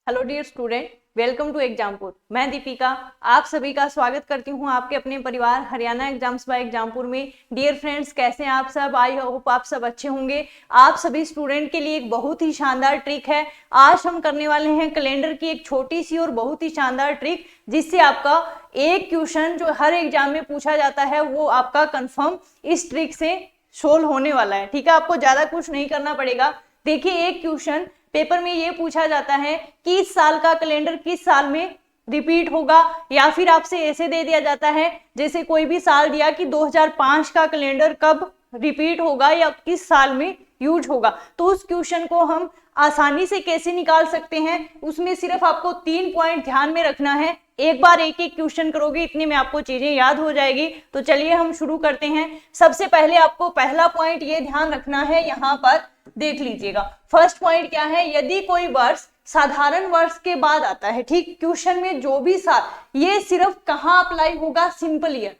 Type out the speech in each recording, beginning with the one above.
Hello dear student, welcome to Exampur. मैं दीपिका आप सभी का स्वागत करती हूं आपके अपने परिवार हरियाणा एग्जाम्स बाय एग्जामपुर में। डियर फ्रेंड्स, कैसे हैं आप सब? आई होप आप सब अच्छे होंगे। आप सभी स्टूडेंट के लिए एक बहुत ही शानदार ट्रिक है। आज हम करने वाले हैं कैलेंडर की एक छोटी सी और बहुत ही शानदार ट्रिक, जिससे आपका एक क्वेश्चन जो हर एग्जाम में पूछा जाता है वो आपका कंफर्म इस ट्रिक से सोल्व होने वाला है। ठीक है, आपको ज्यादा कुछ नहीं करना पड़ेगा। देखिए, एक क्वेश्चन पेपर में ये पूछा जाता है कि इस साल का कैलेंडर किस साल में रिपीट होगा, या फिर आपसे ऐसे दे दिया जाता है जैसे कोई भी साल दिया कि 2005 का कैलेंडर कब रिपीट होगा या किस साल में यूज होगा। तो उस क्वेश्चन को हम आसानी से कैसे निकाल सकते हैं, उसमें सिर्फ आपको 3 पॉइंट ध्यान में रखना है। एक बार एक एक क्वेश्चन करोगे, इतने में आपको चीजें याद हो जाएगी। तो चलिए हम शुरू करते हैं। सबसे पहले आपको पहला पॉइंट ये ध्यान रखना है, यहाँ पर देख लीजिएगा। फर्स्ट पॉइंट क्या है, यदि कोई वर्ष साधारण वर्ष के बाद आता है, ठीक, क्वेश्चन में जो भी साल, ये सिर्फ कहाँ अप्लाई होगा? Simple year.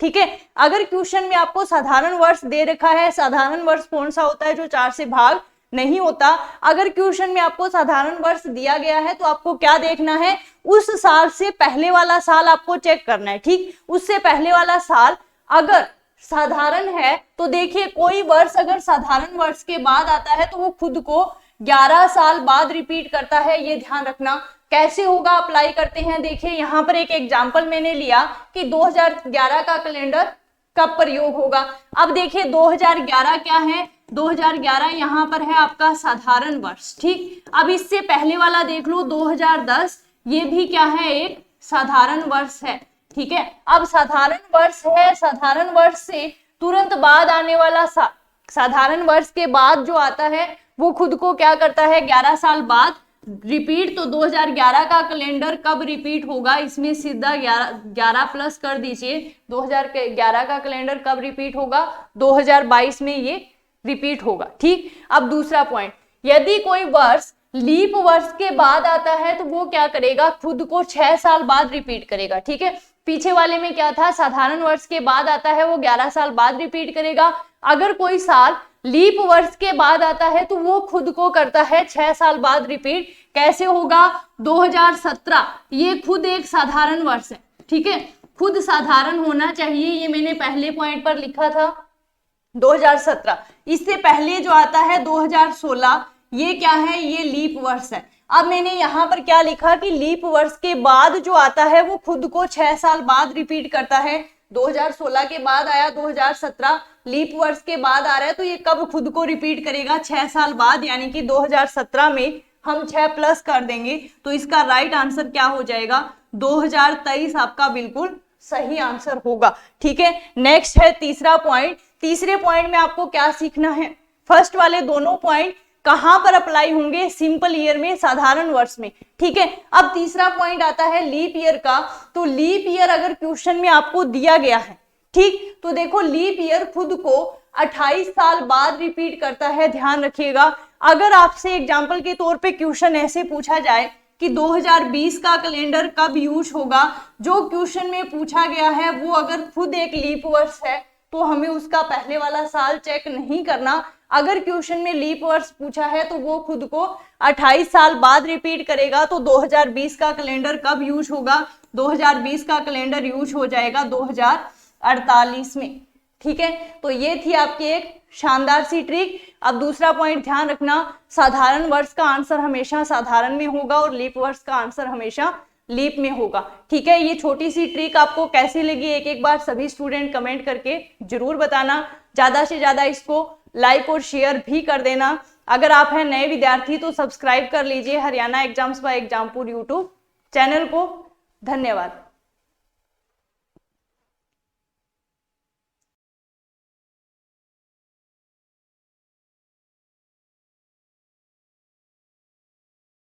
ठीक है, अगर क्वेश्चन में आपको साधारण वर्ष दे रखा है, साधारण वर्ष कौन सा होता है? जो 4 से भाग नहीं होता। अगर क्वेश्चन में आपको साधारण वर्ष दिया गया है तो आपको क्या देखना है? उस साल से पहले वाला साल आपको चेक करना है। ठीक, उससे पहले वाला साल अगर साधारण है तो देखिए, कोई वर्ष अगर साधारण वर्ष के बाद आता है तो वो खुद को 11 साल बाद रिपीट करता है। ये ध्यान रखना। कैसे होगा, अप्लाई करते हैं। देखिए, यहाँ पर एक एग्जांपल मैंने लिया कि 2011 का कैलेंडर कब प्रयोग होगा। अब देखिए 2011 क्या है? 2011 यहाँ पर है आपका साधारण वर्ष। ठीक, अब इससे पहले वाला देख लो 2010, ये भी क्या है? एक साधारण वर्ष है। ठीक है, अब साधारण वर्ष है, साधारण वर्ष से तुरंत बाद आने वाला साधारण वर्ष के बाद जो आता है वो खुद को क्या करता है? 11 साल बाद रिपीट। तो 2011 का कैलेंडर कब रिपीट होगा? इसमें सीधा 11 प्लस कर दीजिए। 2011 का कैलेंडर कब रिपीट होगा? 2022 में ये रिपीट होगा। ठीक, अब दूसरा पॉइंट, यदि कोई वर्ष लीप वर्ष के बाद आता है तो वो क्या करेगा? खुद को 6 साल बाद रिपीट करेगा। ठीक है, पीछे वाले में क्या था? साधारण वर्ष के बाद आता है वो 11 साल बाद रिपीट करेगा। अगर कोई साल लीप वर्ष के बाद आता है तो वो खुद को करता है 6 साल बाद रिपीट। कैसे होगा? 2017, ये खुद एक साधारण वर्ष है। ठीक है, खुद साधारण होना चाहिए, ये मैंने पहले पॉइंट पर लिखा था 2017। इससे पहले जो आता है 2016, ये क्या है? ये लीप वर्ष है। अब मैंने यहाँ पर क्या लिखा कि लीप वर्ष के बाद जो आता है वो खुद को 6 साल बाद रिपीट करता है। 2016 के बाद आया 2017, लीप वर्ष के बाद आ रहा है तो ये कब खुद को रिपीट करेगा? 6 साल बाद, यानी कि 2017 में हम 6 प्लस कर देंगे तो इसका राइट आंसर क्या हो जाएगा? 2023 आपका बिल्कुल सही आंसर होगा। ठीक है, नेक्स्ट है तीसरा पॉइंट। तीसरे पॉइंट में आपको क्या सीखना है? फर्स्ट वाले दोनों पॉइंट कहां पर अप्लाई होंगे? सिंपल ईयर में, साधारण वर्ष में। ठीक है, अब तीसरा पॉइंट आता है लीप ईयर का। तो लीप ईयर अगर क्वेश्चन में आपको दिया गया है, ठीक, तो देखो लीप ईयर खुद को 28 साल बाद रिपीट करता है। ध्यान रखिएगा, अगर आपसे एग्जाम्पल के तौर पे क्वेश्चन ऐसे पूछा जाए कि 2020 का कैलेंडर कब यूज होगा, जो क्वेश्चन में पूछा गया है वो अगर खुद एक लीप वर्ष है तो हमें उसका पहले वाला साल चेक नहीं करना। अगर क्वेश्चन में लीप वर्ष पूछा है तो वो खुद को 28 साल बाद रिपीट करेगा। तो 2020 का कैलेंडर कब यूज होगा? 2020 का कैलेंडर यूज हो जाएगा 2048 में। ठीक है, तो ये थी आपकी एक शानदार सी ट्रिक। अब दूसरा पॉइंट ध्यान रखना, साधारण वर्ष का आंसर हमेशा साधारण में होगा और लीप वर्ष का आंसर हमेशा लीप में होगा। ठीक है, ये छोटी सी ट्रिक आपको कैसी लगी एक एक बार सभी स्टूडेंट कमेंट करके जरूर बताना। ज्यादा से ज्यादा इसको लाइक और शेयर भी कर देना। अगर आप हैं नए विद्यार्थी तो सब्सक्राइब कर लीजिए Haryana exams by Exampur YouTube channel को। धन्यवाद।